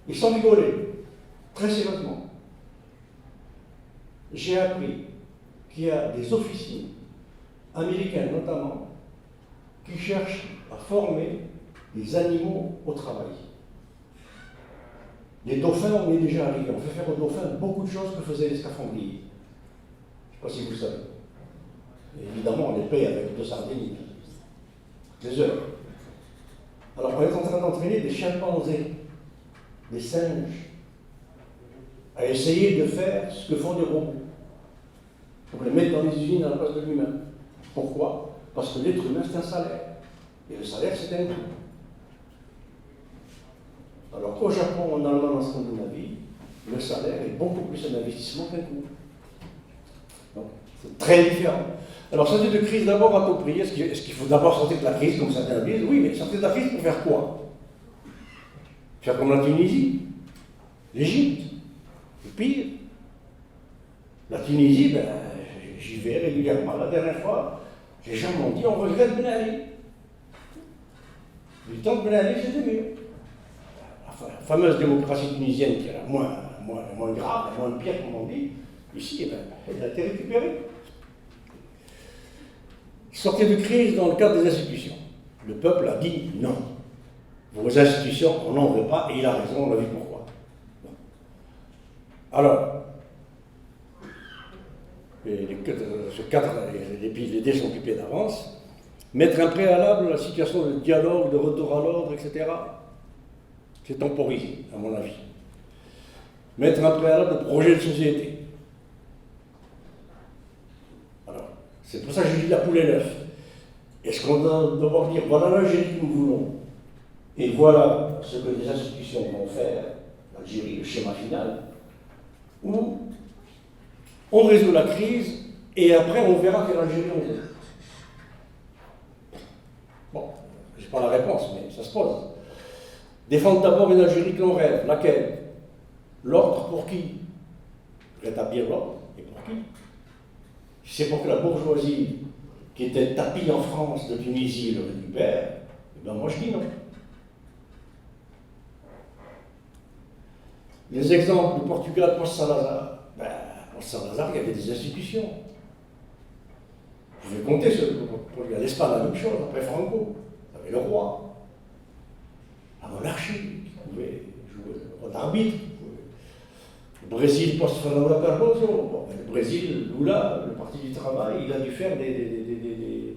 Ils sont rigolés, très sérieusement. J'ai appris qu'il y a des officiers, américains notamment, qui cherchent à former des animaux au travail. Les dauphins, on est déjà arrivé. On fait faire aux dauphins beaucoup de choses que faisaient les scaphandriers. Je ne sais pas si vous le savez. Et évidemment, on les paye avec 2 sardines, des heures. Alors, on est en train d'entraîner des chimpanzés, des singes, à essayer de faire ce que font des robots. Pour les mettre dans les usines à la place de l'humain. Pourquoi? Parce que l'être humain, c'est un salaire. Et le salaire, c'est un coût. Alors qu'au Japon, en Allemagne, en Scandinavie, le salaire est beaucoup plus un investissement qu'un coût. Donc, c'est très différent. Alors, sortir de crise d'abord à tout prix. Est-ce qu'il faut d'abord sortir de la crise, comme certains disent? Oui, mais sortir de la crise pour faire quoi? Faire comme la Tunisie, l'Égypte, et pire. La Tunisie, ben, j'y vais régulièrement. La dernière fois, les gens m'ont dit on regrette Ben Ali. Du temps de Ben Ali, c'était mieux. La fameuse démocratie tunisienne, qui est la moins grave, la moins pire, comme on dit, ici, eh ben, elle a été récupérée. Sortir de crise dans le cadre des institutions. Le peuple a dit non. Vos institutions, on n'en veut pas, et il a raison, on a vu pourquoi. Alors, les dés sont occupés d'avance, mettre un préalable à la situation de dialogue, de retour à l'ordre, etc. C'est temporisé, à mon avis. Mettre un préalable de projet de société. Alors, c'est pour ça que je dis la poule et l'œuf. Est-ce qu'on doit devoir dire, voilà l'Algérie que nous voulons, et voilà ce que les institutions vont faire, l'Algérie, le schéma final, ou on résout la crise, et après on verra quelle Algérie on veut. Bon, je n'ai pas la réponse, mais ça se pose. Défendre d'abord une Algérie que l'on rêve, laquelle? L'ordre pour qui? Rétablir l'ordre, et pour qui? Si c'est pour que la bourgeoisie, qui était tapie en France de Tunisie, le récupère, eh bien moi je dis non. Les exemples du Portugal post-Salazar, ben, post-Salazar, il y avait des institutions. Vous pouvez compter sur le Portugal. L'Espagne, la même chose, après Franco, il y avait le roi, la monarchie, qui pouvait jouer le rôle d'arbitre. Le Brésil, post-Fernando Cardoso, bon, le Brésil, Lula, le Parti du Travail, il a dû faire des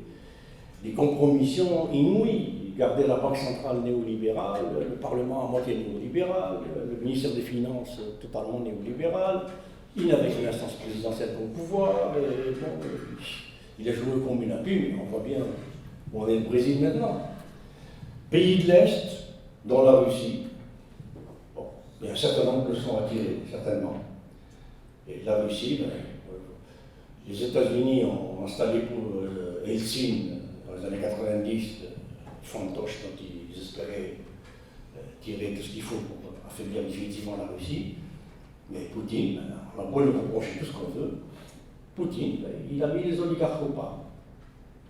compromissions inouïes. Garder la Banque centrale néolibérale, le Parlement à moitié néolibéral, le ministère des Finances totalement néolibéral. Il n'avait qu'une instance présidentielle comme pouvoir. Et bon, il a joué comme une pu, mais on voit bien où on est le Brésil maintenant. Pays de l'Est, dont la Russie. Bon, il y a un certain nombre de leçons à tirer, certainement. Et la Russie, ben, les États-Unis ont installé pour Helsinki dans les années 90 fantoche dont ils espéraient tirer tout ce qu'il faut pour affaiblir définitivement la Russie. Mais Poutine, on a beau lui reprocher tout ce qu'on veut, Poutine, il a mis les oligarques au pas.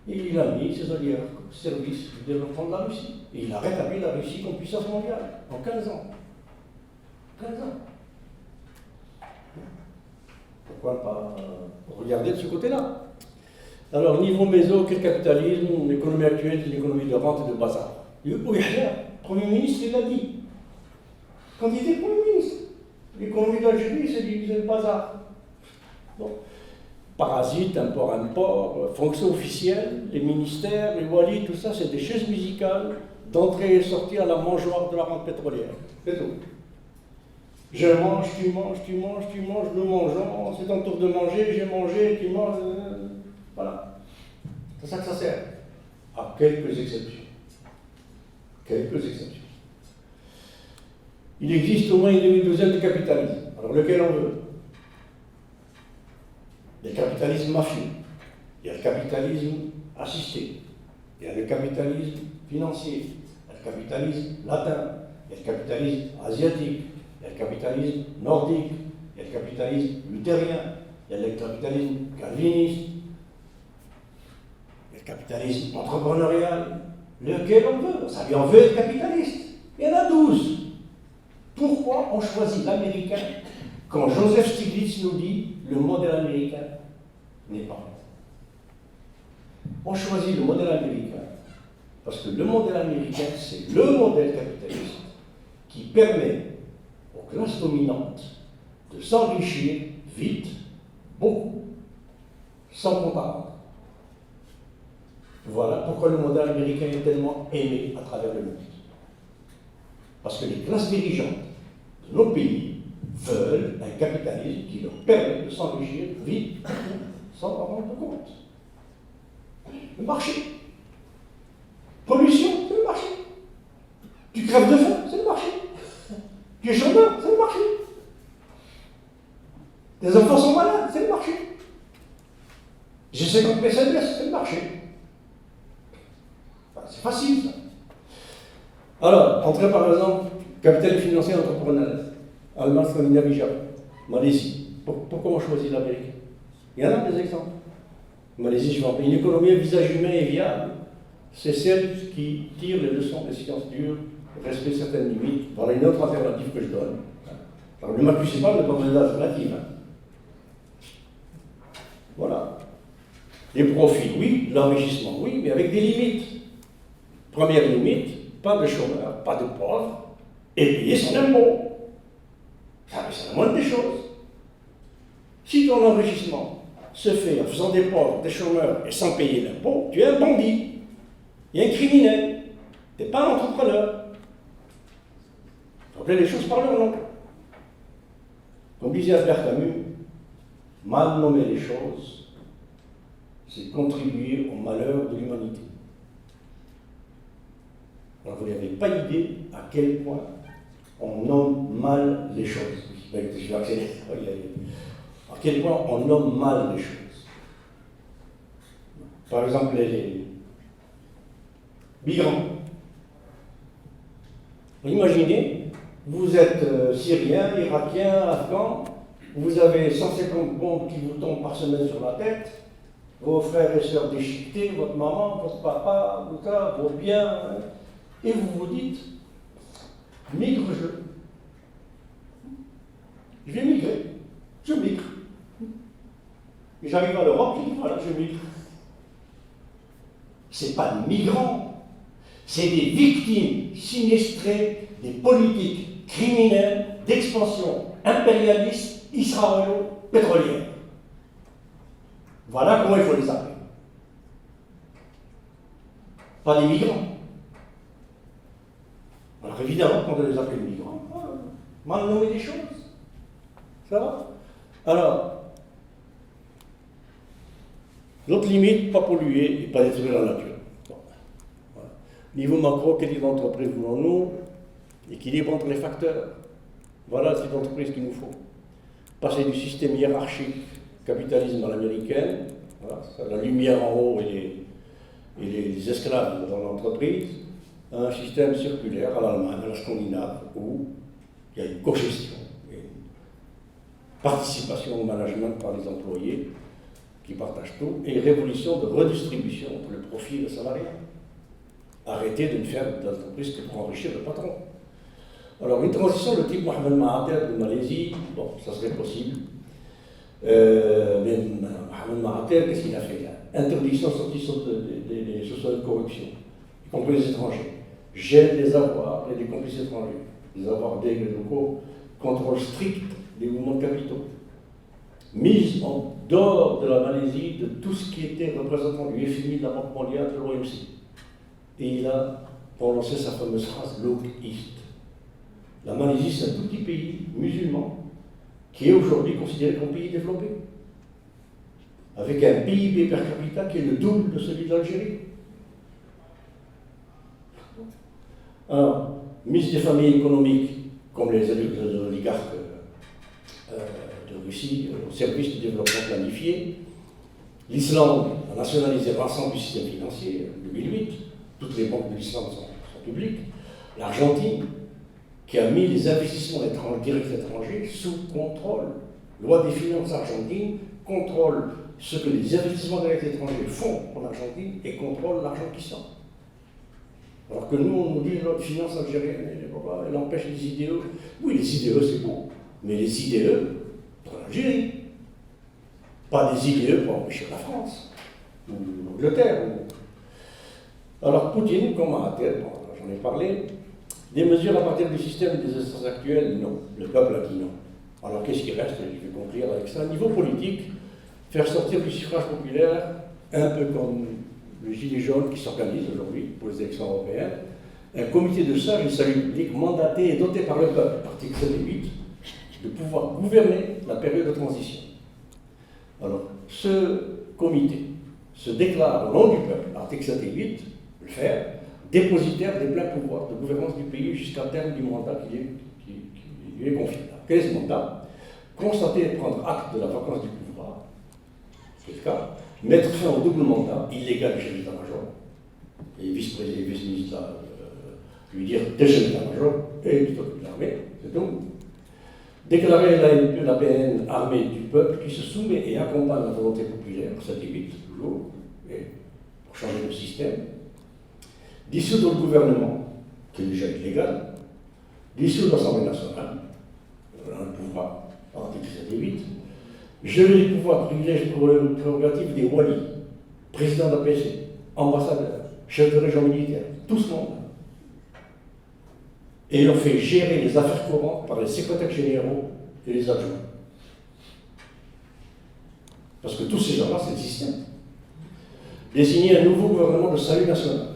Et il a mis ces oligarques au service du développement de la Russie. Et il a rétabli la Russie comme puissance mondiale en 15 ans. 15 ans. Pourquoi pas regarder de ce côté-là? Alors, niveau méso, quel capitalisme, l'économie actuelle, c'est l'économie de rente et de bazar. Le Premier ministre, il l'a dit. Quand il était Premier ministre, l'économie d'Algérie, c'est le bazar. Bon. Parasites, import, fonctions officielles, les ministères, les walis, tout ça, c'est des chaises musicales d'entrée et sortie à la mangeoire de la rente pétrolière. C'est tout. Je mange, tu manges, tu manges, tu manges, nous mangeons, c'est ton tour de manger, j'ai mangé, tu manges. Voilà. C'est ça que ça sert. À quelques exceptions. Quelques exceptions. Il existe au moins une demi-douzaine de capitalismes. Alors lequel on veut? Il y a le capitalisme mafieux. Il y a le capitalisme assisté. Il y a le capitalisme financier. Il y a le capitalisme latin. Il y a le capitalisme asiatique. Il y a le capitalisme nordique. le capitalisme luthérien, il y a le capitalisme calviniste, il y a le capitalisme entrepreneurial, lequel on veut. Ça lui en veut être capitaliste. Il y en a 12. Pourquoi on choisit l'américain quand Joseph Stiglitz nous dit le modèle américain n'est pas bon? On choisit le modèle américain parce que le modèle américain, c'est le modèle capitaliste qui permet aux classes dominantes de s'enrichir vite, beaucoup, sans compte à rendre. Voilà pourquoi le modèle américain est tellement aimé à travers le monde. Parce que les classes dirigeantes de nos pays veulent un capitalisme qui leur permet de s'enrichir vite, sans en rendre compte. Le marché. Pollution, c'est le marché. Tu crèves de faim, c'est le marché. Tu es chômeur, c'est le marché. Tes enfants sont malades, c'est le marché. J'ai 50 PCDS, c'est le marché. Enfin, c'est facile, ça. Alors, entrer par exemple, capital financier entrepreneurial, Allemagne, Scandinavie, Japon, Malaisie. Pourquoi on choisit l'Amérique? Il y en a des exemples. Malaisie, je vois, une économie à visage humain et viable, c'est celle qui tire les leçons des sciences dures, respecte certaines limites. Voilà une autre alternative que je donne. Alors, ne m'accusez pas de donner d'alternative. Voilà. Les profits, oui, l'enrichissement, oui, mais avec des limites. Première limite, pas de chômeurs, pas de pauvres, et payer son impôt. Ça, c'est la moindre des choses. Si ton enrichissement se fait en faisant des pauvres, des chômeurs et sans payer l'impôt, tu es un bandit, et un criminel. Tu n'es pas un entrepreneur. Il faut appeler les choses par leur nom. Comme disait Albert Camus, mal nommer les choses, c'est contribuer au malheur de l'humanité. Alors, vous n'avez pas idée à quel point on nomme mal les choses. Je vais accélérer. À quel point on nomme mal les choses. Par exemple, les migrants. Imaginez, vous êtes Syrien, Irakien, Afghan, vous avez 150 bombes qui vous tombent par semaine sur la tête, vos frères et sœurs déchiquetés, votre maman, votre papa, vos biens, et vous vous dites, migre-je. Je vais migrer, je migre. Et j'arrive à l'Europe, je dis voilà, je migre. Ce n'est pas des migrants, c'est des victimes sinistrées des politiques criminelles d'expansion impérialiste israélo-pétrolière. Voilà comment il faut les appeler. Pas des migrants. Alors évidemment, quand on les appelle migrants, mal nommer des choses. Ça va? Alors, l'autre limite, pas polluer et pas détruire la nature. Bon. Voilà. Niveau macro, quel type d'entreprise voulons-nous? Équilibre entre les facteurs. Voilà le type d'entreprise qu'il nous faut. Passer du système hiérarchique, capitalisme à l'américaine, voilà, la lumière en haut et les esclaves dans l'entreprise, à un système circulaire à l'Allemagne, à la Scandinave, où il y a une cogestion, une participation au management par les employés qui partagent tout, et une révolution de redistribution entre le profit et le salariat. Arrêtez de ne faire d'entreprise que pour enrichir le patron. Alors, une transition de type Mohamed Mahathir de Malaisie, bon, ça serait possible. Mais Mohamed Mahathir, qu'est-ce qu'il a fait là? Interdiction sortie des sociétés de corruption, y compris les étrangers. Gel des avoirs et des complices étrangers. Les avoirs des locaux, contrôle strict des mouvements de capitaux. Mise en dehors de la Malaisie de tout ce qui était représentant du FMI, de la Banque mondiale, de l'OMC. Et il a prononcé sa fameuse phrase Look East. La Malaisie, c'est un tout petit pays musulman qui est aujourd'hui considéré comme pays développé, avec un PIB per capita qui est le double de celui d'Algérie. Alors, mise des familles économiques, comme les oligarques de Russie, au service du développement planifié. L'Islande a nationalisé l'ensemble du système financier en 2008. Toutes les banques de l'Islande sont publiques. L'Argentine, qui a mis les investissements directs étrangers sous contrôle loi des finances argentine, contrôle ce que les investissements directs étrangers font en Argentine et contrôle l'argent qui sort. Alors que nous, on nous dit la loi de finances algérienne, elle empêche les IDE. Oui, les IDE, c'est bon, mais les IDE, pour l'Algérie. Pas des IDE pour empêcher la France, ou l'Angleterre. Alors Poutine, comme à tête, j'en ai parlé, des mesures à partir du système des instances actuelles, non. Le peuple a dit non. Alors qu'est-ce qui reste? Je vais conclure avec ça. Au niveau politique, faire sortir du suffrage populaire, un peu comme le Gilet jaune qui s'organise aujourd'hui pour les élections européennes, un comité de sages et salut public mandaté et doté par le peuple, article 7 et 8, de pouvoir gouverner la période de transition. Alors, ce comité se déclare au nom du peuple, article 7 et 8, le faire, dépositaire des pleins pouvoirs de gouvernance du pays jusqu'à terme du mandat qui lui est confié. Quel est ce mandat? Constater et prendre acte de la vacance du pouvoir, c'est le cas, mettre fin au double mandat illégal du chef d'état-major, et vice-président et vice-ministre, lui dire des chefs d'état-major et du de l'armée, c'est tout. Déclarer la PN armée du peuple qui se soumet et accompagne la volonté populaire, ça évite toujours, et pour changer le système. Dissoudre le gouvernement, qui est déjà illégal. Dissoudre l'Assemblée nationale, dans le pouvoir, article 7 et 8. Geler les pouvoirs privilèges prérogatives des Wali, président de la PC, ambassadeur, chef de région militaire, tout ce monde. Et on fait gérer les affaires courantes par les secrétaires généraux et les adjoints. Parce que tous ces gens-là, c'est le système. Désigner un nouveau gouvernement de salut national,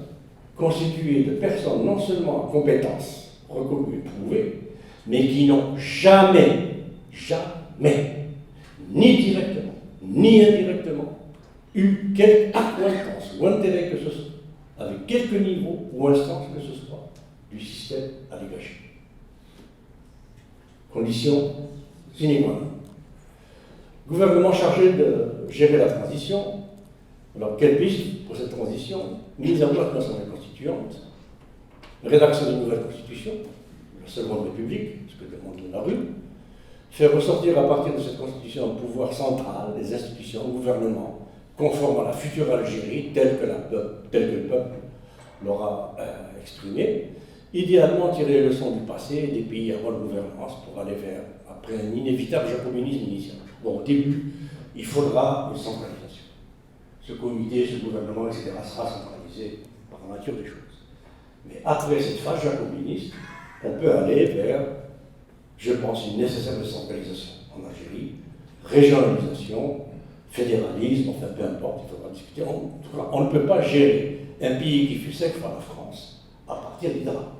constitué de personnes non seulement à compétences reconnues et prouvées, mais qui n'ont jamais, ni directement, ni indirectement, eu quelque acquaintance ou intérêt que ce soit, avec quelque niveau ou instance que ce soit, du système à dégager. Condition sine qua non. Gouvernement chargé de gérer la transition. Alors, quelle piste pour cette transition? Mise en place d'une assemblée constituante, rédaction d'une nouvelle constitution, la seconde république, ce que demande la rue, faire ressortir à partir de cette constitution un pouvoir central des institutions, gouvernement, conforme à la future Algérie, telle que le peuple l'aura exprimée. Idéalement, tirer les leçons du passé et des pays à bonne gouvernance pour aller vers, après un inévitable jacobinisme initial. Bon, au début, il faudra une centralisation. Ce comité, ce gouvernement, etc., sera centralisé par la nature des choses. Mais après cette phase jacobiniste, on peut aller vers, je pense, une nécessaire décentralisation en Algérie, régionalisation, fédéralisme, enfin peu importe, il faudra discuter. En tout cas, on ne peut pas gérer un pays qui fut sec par la France à partir d'Hydra.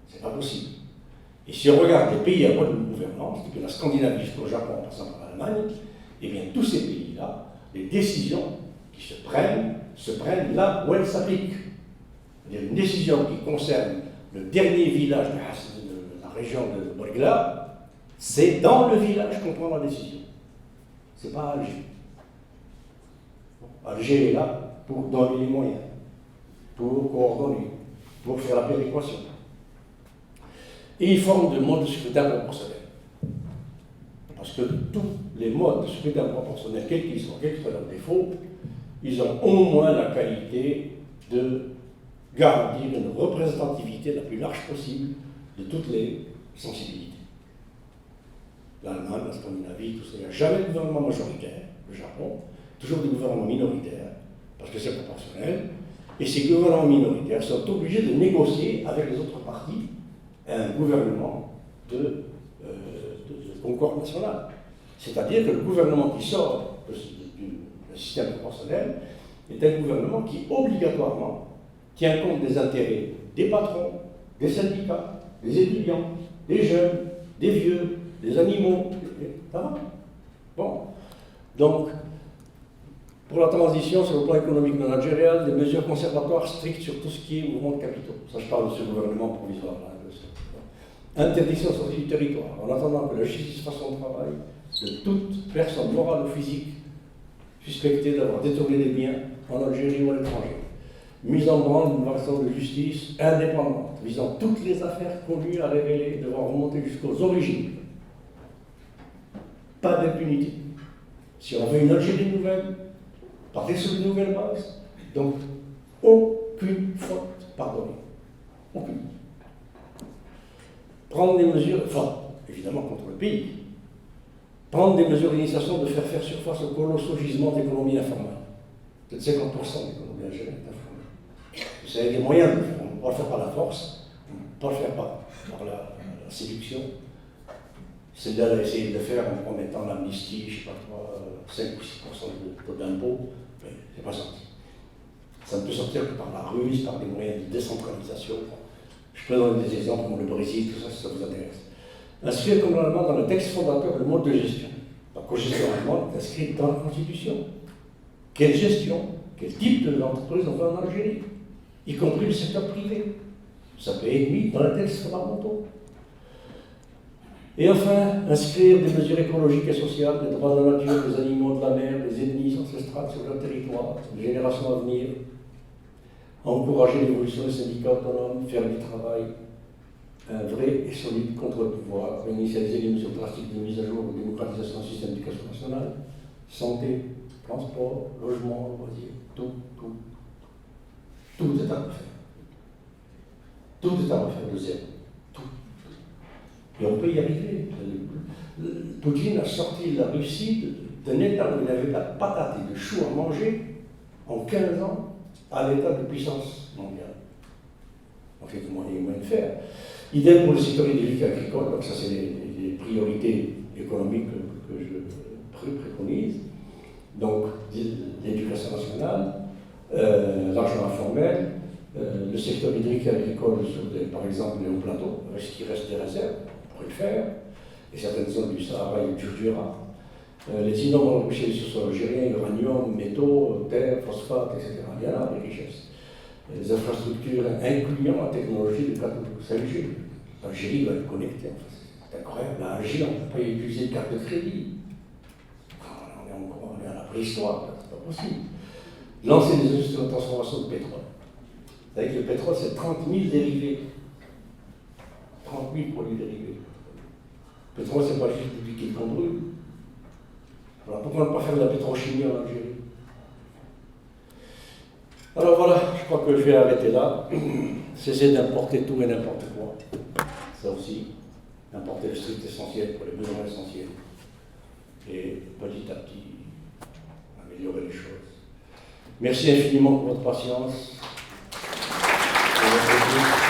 C'est pas possible. Et si on regarde les pays à bonne gouvernance, depuis la Scandinavie jusqu'au Japon, en passant par l'Allemagne, eh bien tous ces pays-là, les décisions qui se prennent là où elles s'appliquent. C'est-à-dire une décision qui concerne le dernier village de la région de Borgla, c'est dans le village qu'on prend la décision. C'est pas à Alger. Alger est là pour donner les moyens, pour coordonner, pour faire la péréquation. Et ils forment des modes de scrutin proportionnel. Parce que tous les modes de scrutin proportionnel, quels qu'ils soient, quels que soient leurs défauts, ils ont au moins la qualité de garantir une représentativité la plus large possible de toutes les sensibilités. L'Allemagne, la Scandinavie, tout ça, il n'y a jamais de gouvernement majoritaire. Le Japon, toujours des gouvernements minoritaires, parce que c'est proportionnel. Et ces gouvernements minoritaires sont obligés de négocier avec les autres partis un gouvernement de concorde nationale. C'est-à-dire que le gouvernement qui sort du système proportionnel est un gouvernement qui, obligatoirement, tient compte des intérêts des patrons, des syndicats, des étudiants, des jeunes, des vieux, des animaux. Ça va? Bon. Donc, pour la transition sur le plan économique managérial, des mesures conservatoires strictes sur tout ce qui est mouvement de capitaux. Ça, je parle de ce gouvernement provisoire. Interdiction de sortie du territoire, en attendant que la justice fasse son travail de toute personne morale ou physique suspectée d'avoir détourné des biens en Algérie ou à l'étranger. Mise en branle d'une façon de justice indépendante, visant toutes les affaires connues à révéler, devant remonter jusqu'aux origines. pas d'impunité. Si on veut une Algérie nouvelle, partez sur de nouvelles bases. Donc, aucune faute pardonnée. Aucune. Prendre des mesures fortes, évidemment contre le pays. Prendre des mesures d'initiation de faire surface aux colossaux gisements d'économie informelle. Peut-être 50% d'économie algérienne est informelle. Vous avez des moyens de le faire. On ne peut pas le faire par la force, on ne peut pas le faire par la séduction. Celle-là, elle a essayé de le faire en promettant l'amnistie, je ne sais pas quoi, 5 ou 6% de taux d'impôt, mais c'est pas sorti. Ça ne peut sortir que par la ruse, par des moyens de décentralisation. Je peux donner des exemples comme le Brésil, tout ça, si ça vous intéresse. Inscrire comme normalement dans le texte fondateur le mode de gestion. La cogestion allemande est inscrite dans la Constitution. Quelle gestion, quel type d'entreprise on veut en Algérie, y compris le secteur privé. Ça peut être mis dans les textes fondamentaux. Et enfin, inscrire des mesures écologiques et sociales, des droits de la nature, des animaux de la mer, des ethnies ancestrales sur leur territoire, les générations à venir. Encourager l'évolution des syndicats autonomes, faire du travail un vrai et solide contre-pouvoir, initialiser les mesures drastiques de mise à jour ou démocratisation du système d'éducation nationale, santé, transport, logement, loisirs, tout est à refaire. Tout est à refaire de zéro. Tout. Et on peut y arriver. Poutine a sorti la Russie d'un état où il avait de la patate et de chou à manger en 15 ans à l'état de puissance mondiale. Donc il y a moyen de faire. Idem pour le secteur hydraulique agricole, donc ça c'est les priorités économiques que je préconise. Donc l'éducation nationale, l'argent informel, le secteur hydrique agricole sur par exemple les hauts plateaux, ce qui reste des réserves, on pourrait le faire, et certaines zones du Sahara et du Jura. Les innombrables embauchés sur le sol algérien, uranium, métaux, terre, phosphate, etc. Il y en a des richesses. Les infrastructures incluant la technologie de 5G. L'Algérie va être connectée, en fait. C'est incroyable. L'Algérie, on ne peut pas utiliser de carte de crédit. On est à la préhistoire, c'est pas possible. Lancer des industries de transformation de pétrole. Vous savez que le pétrole, c'est 30 000 dérivés. 30 000 produits dérivés. Le pétrole, c'est pas juste du liquide qu'on brûle. Alors pourquoi ne pas faire de la pétrochimie en Algérie? Alors voilà, je crois que je vais arrêter là. Cesser d'importer tout et n'importe quoi. Ça aussi, importer le strict essentiel pour les besoins essentiels. Et petit à petit, améliorer les choses. Merci infiniment pour votre patience. Et votre écoute.